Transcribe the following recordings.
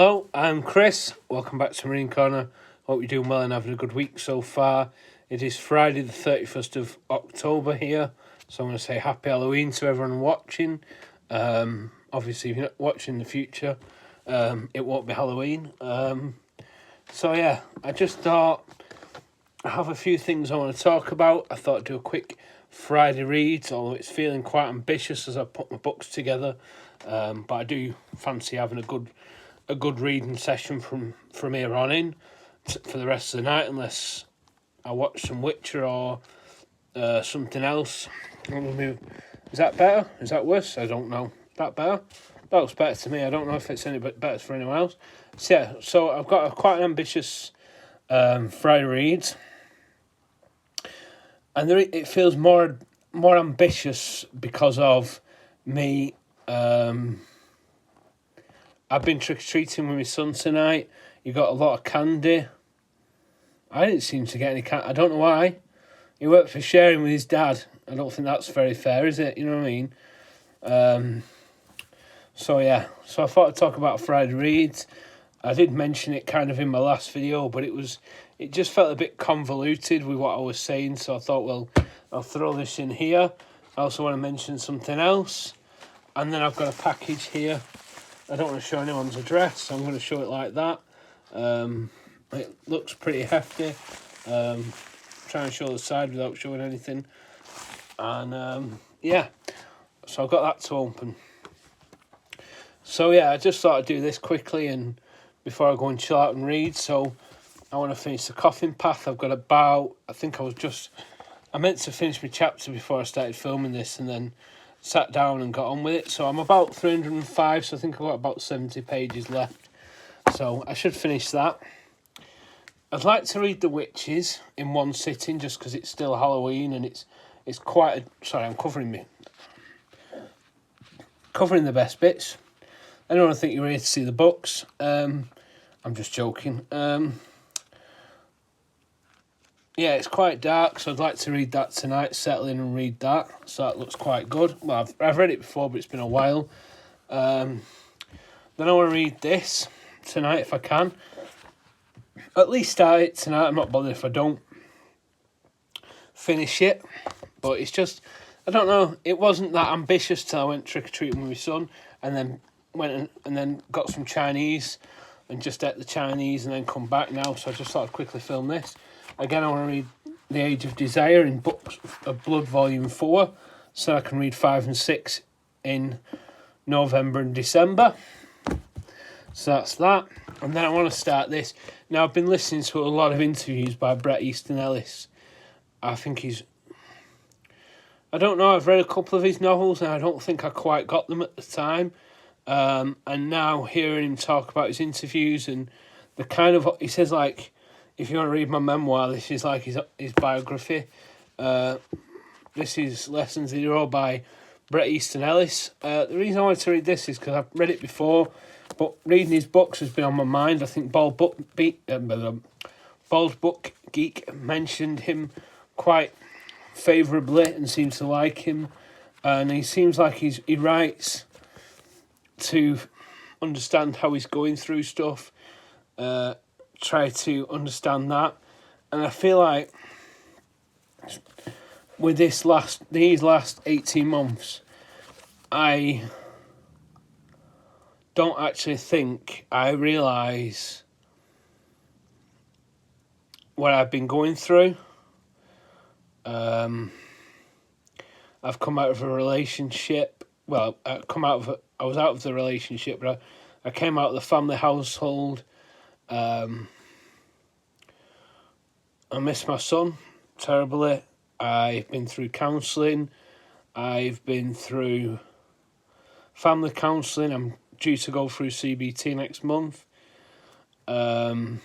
Hello, I'm Chris. Welcome back to Marine Corner. Hope you're doing well and having a good week so far. It is Friday the 31st of October here, so I'm going to say happy Halloween to everyone watching. Obviously, if you're not watching in the future, it won't be Halloween. I just thought I have a few things I want to talk about. I thought I'd do a quick Friday read, although it's feeling quite ambitious as I put my books together. But I do fancy having a good reading session from here on in for the rest of the night, unless I watch some Witcher or something else. Is that better? Is that worse? I don't know. Is that better? That looks better to me. I don't know if it's any bit better for anyone else. So I've got quite an ambitious Friday read, and it feels more ambitious because of me. I've been trick-or-treating with my son tonight. He got a lot of candy. I didn't seem to get any candy. I don't know why. He worked for sharing with his dad. I don't think that's very fair, is it? You know what I mean? So I thought I'd talk about Friday reads. I did mention it kind of in my last video, but it just felt a bit convoluted with what I was saying, so I thought, well, I'll throw this in here. I also want to mention something else. And then I've got a package here. I don't want to show anyone's address, so I'm going to show it like that. It looks pretty hefty. Trying to show the side without showing anything. And so I've got that to open. So I just thought I'd do this quickly and before I go and chill out and read. So I want to finish the Coffin Path. I've got I meant to finish my chapter before I started filming this and then sat down and got on with it. So I'm about 305, so I think I've got about 70 pages left. So I should finish that. I'd like to read The Witches in one sitting just because it's still Halloween and it's quite a... Sorry, I'm covering the best bits. I don't think you're here to see the books. I'm just joking. It's quite dark, so I'd like to read that tonight, settle in and read that. So that looks quite good. Well, I've read it before, but it's been a while. Then I want to read this tonight if I can. At least start it tonight. I'm not bothered if I don't finish it. But it's just, I don't know, it wasn't that ambitious till I went trick-or-treating with my son and then went and then got some Chinese and just ate the Chinese and then come back now. So I just thought I'd quickly film this. Again, I want to read The Age of Desire in Books of Blood Volume 4, so I can read 5 and 6 in November and December. So that's that. And then I want to start this. Now, I've been listening to a lot of interviews by Bret Easton Ellis. I don't know, I've read a couple of his novels and I don't think I quite got them at the time. And now hearing him talk about his interviews and the kind of, he says like, if you want to read my memoir, this is like his biography. This is Lesson Zero by Bret Easton Ellis. The reason I wanted to read this is because I've read it before, but reading his books has been on my mind. I think Bald Book Geek mentioned him quite favourably and seems to like him. And he seems like he writes to understand how he's going through stuff. Try to understand that, and I feel like with these last 18 months, I don't actually think I realise what I've been going through. I've come out of a relationship. Well, I was out of the relationship, but I came out of the family household. I miss my son terribly. I've been through counselling. I've been through family counselling. I'm due to go through CBT next month. I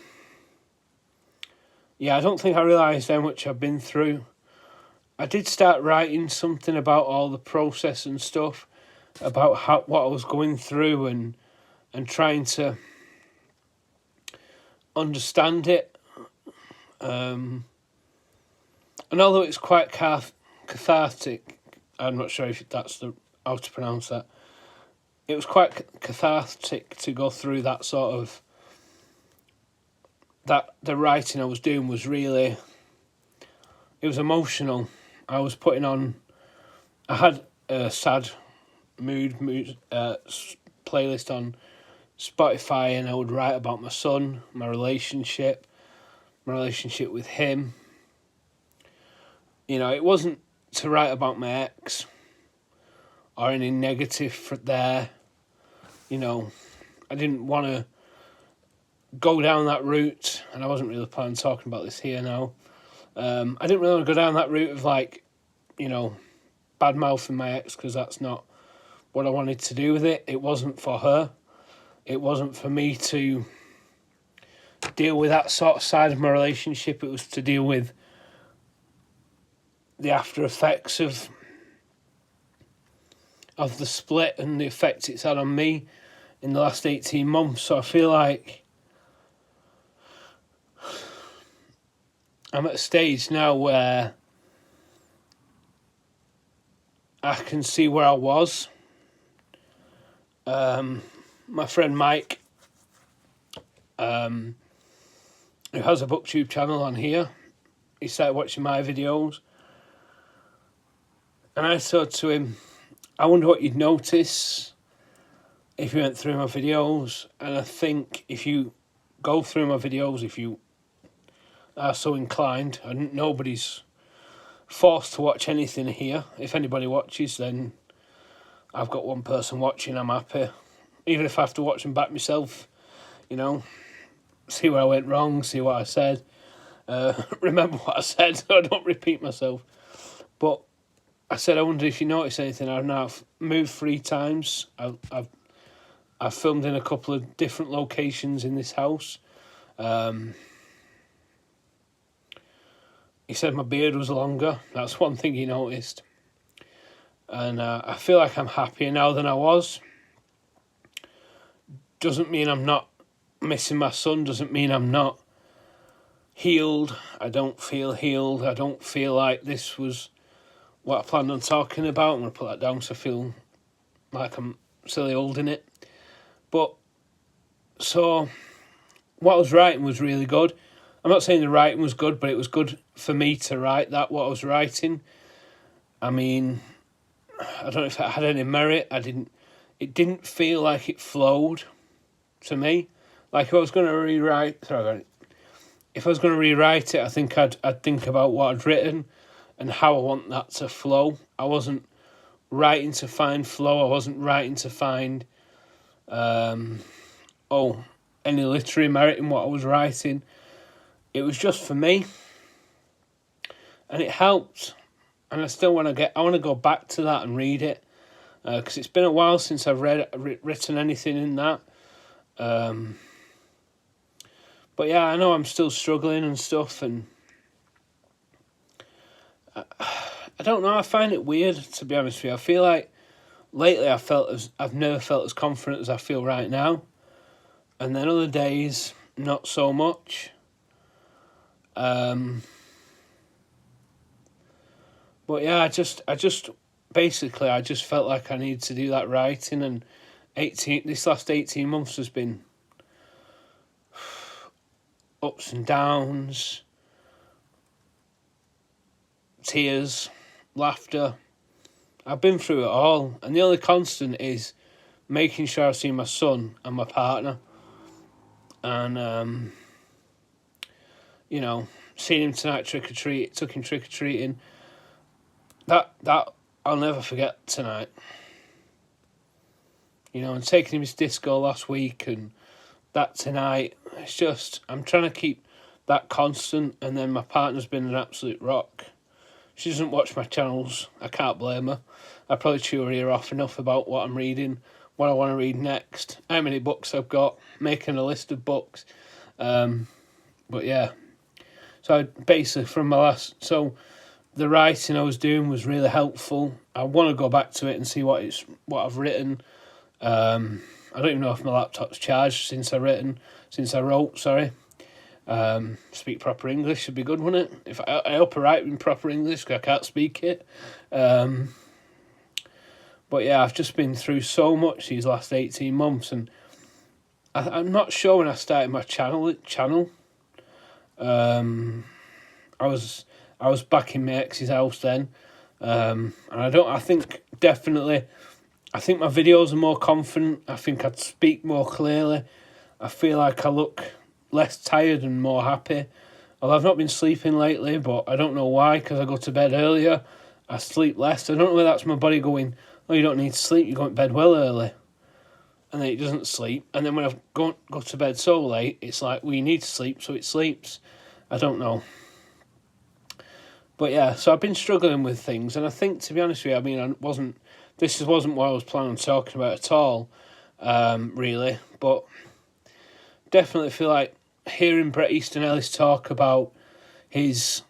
don't think I realised how much I've been through. I did start writing something about all the process and stuff, about what I was going through and trying to understand it. And although it's quite cathartic, I'm not sure if that's how to pronounce that. it was quite cathartic to go through that sort of, that the writing I was doing was really, it was emotional. I was putting on, I had a sad mood playlist on Spotify, and I would write about my son, my relationship with him. You know, it wasn't to write about my ex or any negative there. You know, I didn't want to go down that route, and I wasn't really planning on talking about this here now. I didn't really want to go down that route of, like, you know, bad mouthing my ex, because that's not what I wanted to do with it. It wasn't for her. It wasn't for me to deal with that sort of side of my relationship. It was to deal with the after effects of the split and the effect it's had on me in the last 18 months. So I feel like I'm at a stage now where I can see where I was. My friend Mike, who has a booktube channel on here, he started watching my videos, and I said to him, I wonder what you'd notice if you went through my videos. And I think if you go through my videos, if you are so inclined, and nobody's forced to watch anything here. If anybody watches, then I've got one person watching, I'm happy. Even if I have to watch them back myself, you know, see where I went wrong, see what I said, remember what I said so I don't repeat myself. But I said, I wonder if you notice anything. I've moved 3 times. I've filmed in a couple of different locations in this house. He said my beard was longer. That's one thing he noticed. And I feel like I'm happier now than I was. Doesn't mean I'm not missing my son. Doesn't mean I'm not healed. I don't feel healed. I don't feel like this was what I planned on talking about. I'm going to put that down so I feel like I'm silly holding it. But, so, what I was writing was really good. I'm not saying the writing was good, but it was good for me to write that, what I was writing. I mean, I don't know if it had any merit. It didn't feel like it flowed to me. Like if I was going to rewrite it, I think I'd think about what I'd written and how I want that to flow. I wasn't writing to find flow. I wasn't writing to find any literary merit in what I was writing. It was just for me, and it helped. And I still want to go back to that and read it, because it's been a while since I've written anything in that. But yeah, I know I'm still struggling and stuff, and I don't know. I find it weird, to be honest with you. I feel like lately I've never felt as confident as I feel right now, and then other days not so much. But yeah, I just felt like I needed to do that writing, and this last 18 months has been ups and downs, tears, laughter. I've been through it all, and the only constant is making sure I see my son and my partner, and you know, seeing him tonight took him trick-or-treating. That I'll never forget tonight. You know, and taking him his disco last week, and that tonight. It's just, I'm trying to keep that constant, and then my partner's been an absolute rock. She doesn't watch my channels. I can't blame her. I probably chew her ear off enough about what I'm reading, what I want to read next, how many books I've got, making a list of books. But yeah. So basically the writing I was doing was really helpful. I want to go back to it and see what I've written. I don't even know if my laptop's charged since I wrote. Speak proper English would be good, wouldn't it? If I hope I write in proper English, because I can't speak it. But But yeah, I've just been through so much these last 18 months, and I'm not sure when I started my channel. I was back in my ex's house then, and I think definitely, I think my videos are more confident. I think I'd speak more clearly. I feel like I look less tired and more happy. Although I've not been sleeping lately, but I don't know why, because I go to bed earlier, I sleep less. I don't know whether that's my body going, oh, you don't need to sleep, you go to bed well early. And then it doesn't sleep. And then when I go to bed so late, it's like, well, you need to sleep, so it sleeps. I don't know. But yeah, so I've been struggling with things. And I think, to be honest with you, I mean, this wasn't what I was planning on talking about at all, really. But definitely feel like hearing Bret Easton Ellis talk about the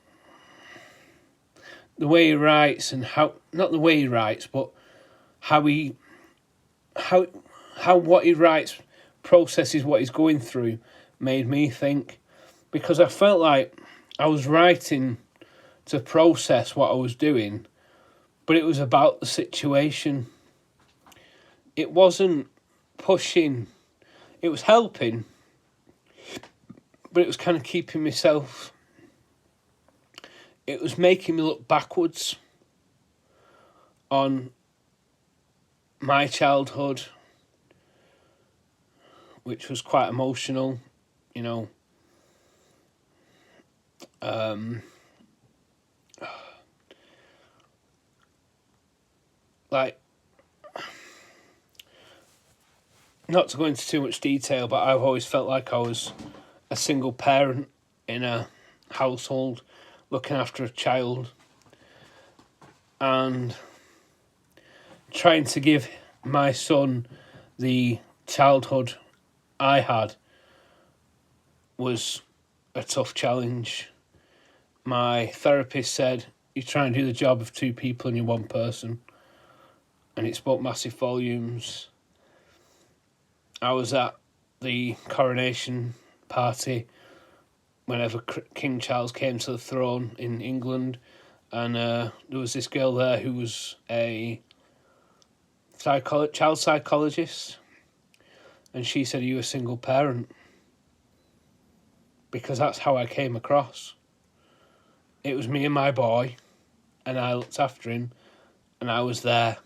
way he writes and how, not the way he writes, but how what he writes processes what he's going through, made me think, because I felt like I was writing to process what I was doing, but it was about the situation. It wasn't pushing, it was helping, but it was kind of keeping myself, it was making me look backwards on my childhood, which was quite emotional, you know. Like, not to go into too much detail, but I've always felt like I was a single parent in a household looking after a child, and trying to give my son the childhood I had was a tough challenge. My therapist said, you try and do the job of two people and you're one person, and it spoke massive volumes. I was at the coronation party whenever King Charles came to the throne in England, and there was this girl there who was a child psychologist, and she said, are you a single parent? Because that's how I came across. It was me and my boy, and I looked after him, and I was there.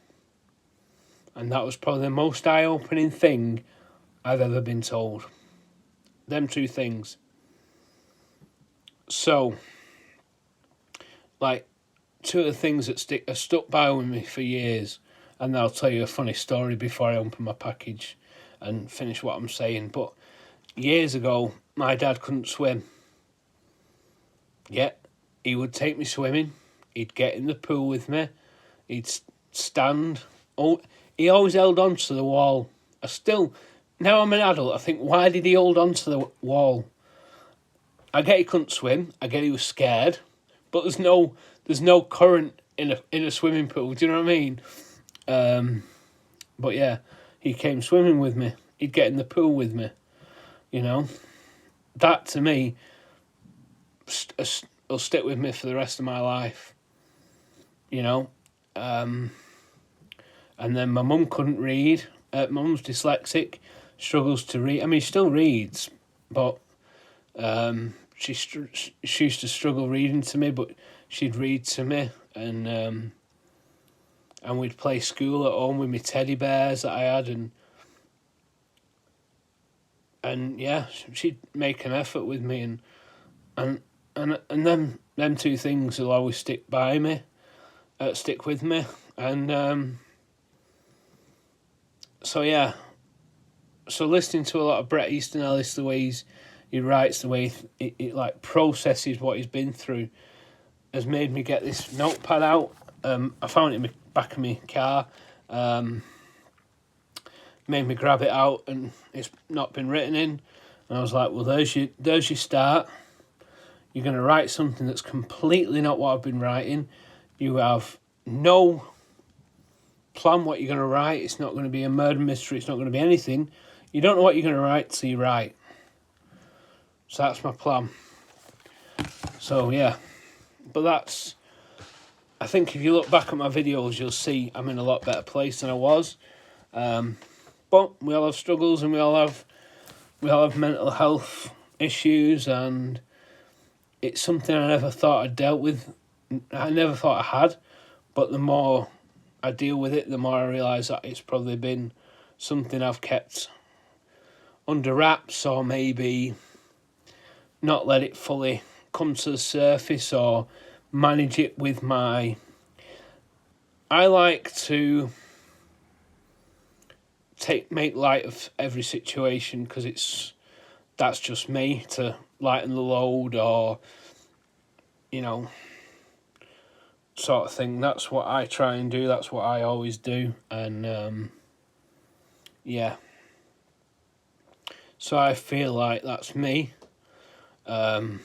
And that was probably the most eye-opening thing I've ever been told. Them two things. So, like, two of the things that are stuck by with me for years, and I'll tell you a funny story before I open my package and finish what I'm saying. But years ago, my dad couldn't swim. Yet, he would take me swimming. He'd get in the pool with me. He'd stand. Oh, he always held on to the wall. Now I'm an adult, I think, why did he hold on to the wall? I get he couldn't swim. I get he was scared. But there's no current in a swimming pool. Do you know what I mean? But yeah, he came swimming with me. He'd get in the pool with me. You know, that to me will stick with me for the rest of my life. You know, and then my mum couldn't read. My mum's dyslexic, struggles to read. I mean, she still reads, but she used to struggle reading to me, but she'd read to me, and we'd play school at home with my teddy bears that I had, and yeah, she'd make an effort with me, and them two things will always stick with me, and so yeah, so listening to a lot of Bret Easton Ellis, the way he writes, the way it like processes what he's been through, has made me get this notepad out. I found it in the back of my car. Made me grab it out, and it's not been written in. And I was like, well, there's your start. You're going to write something that's completely not what I've been writing. You have no plan what you're going to write. It's not going to be a murder mystery. It's not going to be anything. You don't know what you're going to write till you write. So that's my plan. So yeah, but I think if you look back at my videos, you'll see I'm in a lot better place than I was. But we all have struggles, and we all have mental health issues, and it's something I never thought I'd dealt with. I never thought I had, but the more I deal with it, the more I realise that it's probably been something I've kept under wraps, or maybe not let it fully come to the surface, or manage it with my... I like to make light of every situation, because that's just me, to lighten the load, or, you know, sort of thing. That's what I try and do. That's what I always do. And yeah, so I feel like that's me. So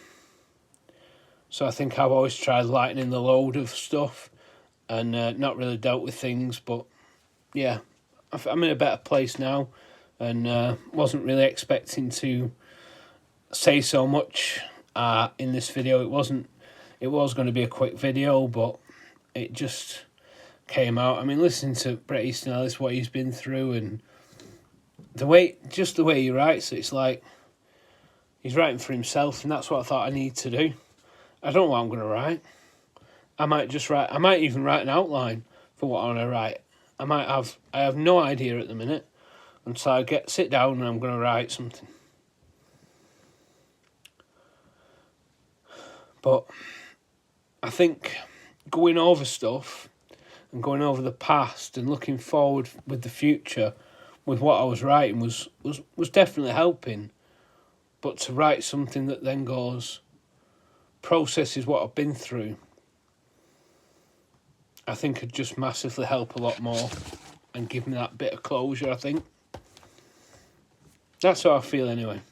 I think I've always tried lightening the load of stuff, and not really dealt with things. But yeah, I'm in a better place now, and wasn't really expecting to say so much in this video. It was going to be a quick video, but it just came out. I mean, listening to Bret Easton Ellis, what he's been through, and the way he writes, it's like he's writing for himself, and that's what I thought I need to do. I don't know what I'm going to write. I might even write an outline for what I want to write. I have no idea at the minute, and so I sit down and I'm going to write something. But I think going over stuff and going over the past and looking forward with the future with what I was writing was definitely helping. But to write something that then processes what I've been through, I think could just massively help a lot more and give me that bit of closure, I think. That's how I feel anyway.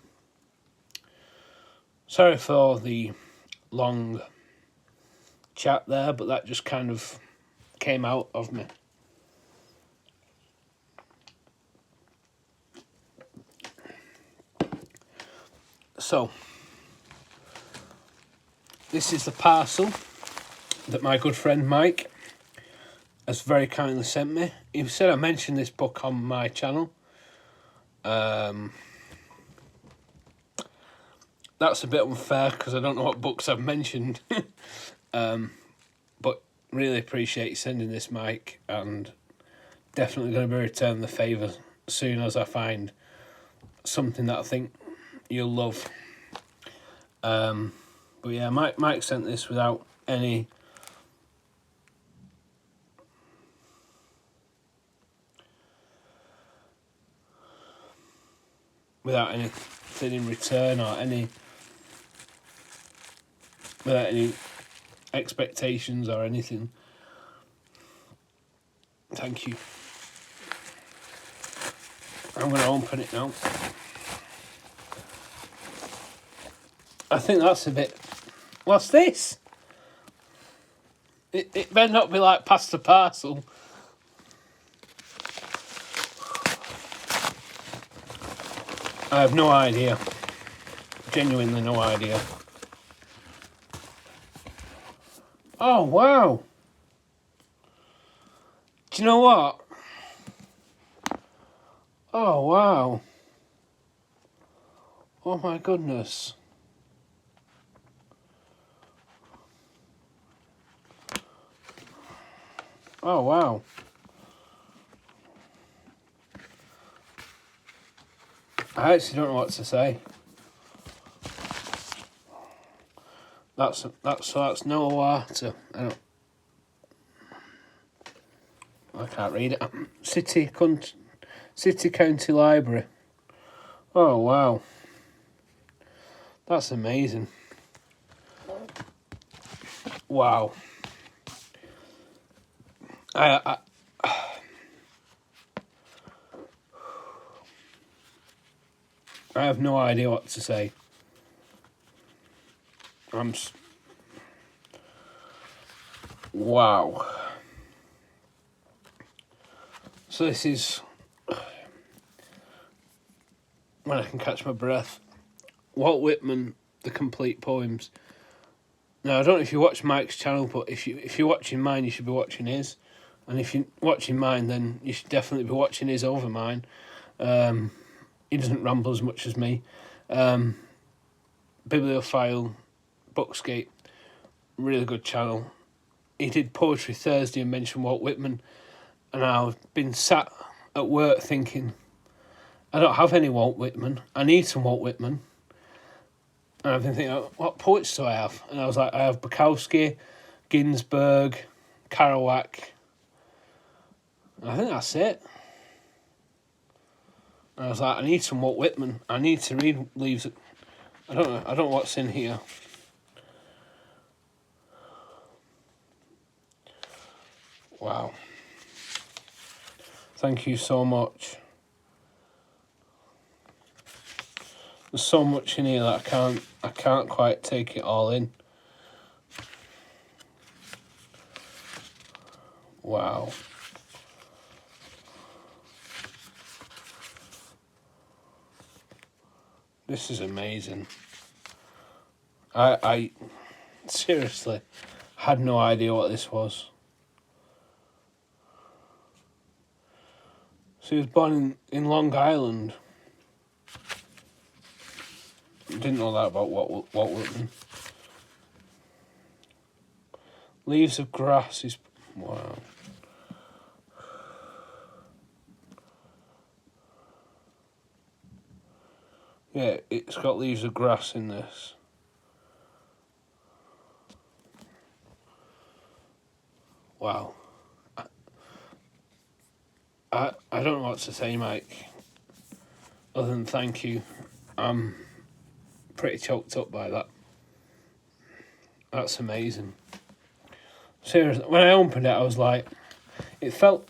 Sorry for the long chat there, but that just kind of came out of me. So, this is the parcel that my good friend Mike has very kindly sent me. He said I mentioned this book on my channel. That's a bit unfair because I don't know what books I've mentioned. But really appreciate you sending this, Mike, and definitely going to be returning the favour as soon as I find something that I think you'll love. But yeah, Mike sent this without anything in return, or without any expectations or anything. Thank you. I'm going to open it now. I think that's a bit... What's this? It better not be like pasta parcel. I have no idea. Genuinely no idea. Oh, wow. Do you know what? Oh, wow. Oh, my goodness. Oh, wow. I actually don't know what to say. That's no water. I can't read it. City County Library. Oh, wow. That's amazing. Wow. I have no idea what to say. Wow. So this is when I can catch my breath. Walt Whitman, The Complete Poems. Now, I don't know if you watch Mike's channel, but if you're watching mine, you should be watching his. And if you're watching mine, then you should definitely be watching his over mine. He doesn't ramble as much as me. Bibliophile, Bookscape, really good channel. He did Poetry Thursday and mentioned Walt Whitman. And I've been sat at work thinking, I don't have any Walt Whitman. I need some Walt Whitman. And I've been thinking, what poets do I have? And I was like, I have Bukowski, Ginsberg, Kerouac. And I think that's it. And I was like, I need some Walt Whitman. I need to read Leaves. I don't know what's in here. Wow. Thank you so much. There's so much in here that I can't quite take it all in. Wow. This is amazing. I seriously had no idea what this was. So he was born in Long Island. Didn't know that about Walt Whitman. Leaves of Grass is... Wow. Yeah, it's got Leaves of Grass in this. Wow. I don't know what to say, Mike, other than thank you. I'm pretty choked up by that. That's amazing. Seriously, when I opened it, I was like, I thought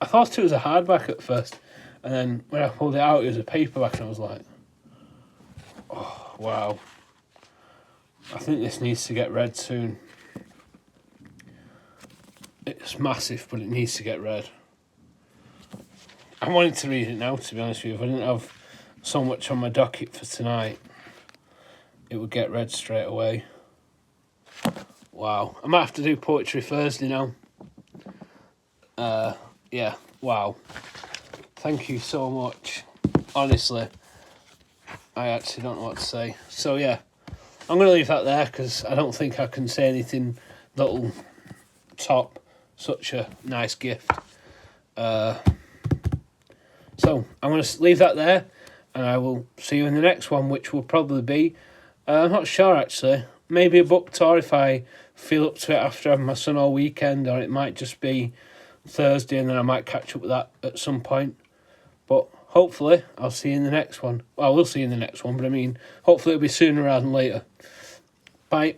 it was a hardback at first, and then when I pulled it out, it was a paperback, and I was like, oh, wow. I think this needs to get read soon. It's massive, but it needs to get read. I wanted to read it now, to be honest with you. If I didn't have so much on my docket for tonight, it would get read straight away. Wow. I might have to do Poetry Thursday now. Yeah, wow. Thank you so much. Honestly, I actually don't know what to say. So, yeah, I'm going to leave that there because I don't think I can say anything that'll top such a nice gift. So I'm going to leave that there, and I will see you in the next one, which will probably be, I'm not sure actually, maybe a book tour if I feel up to it after having my son all weekend, or it might just be Thursday and then I might catch up with that at some point. But hopefully I'll see you in the next one. Well, I will see you in the next one, but I mean, hopefully it'll be sooner rather than later. Bye.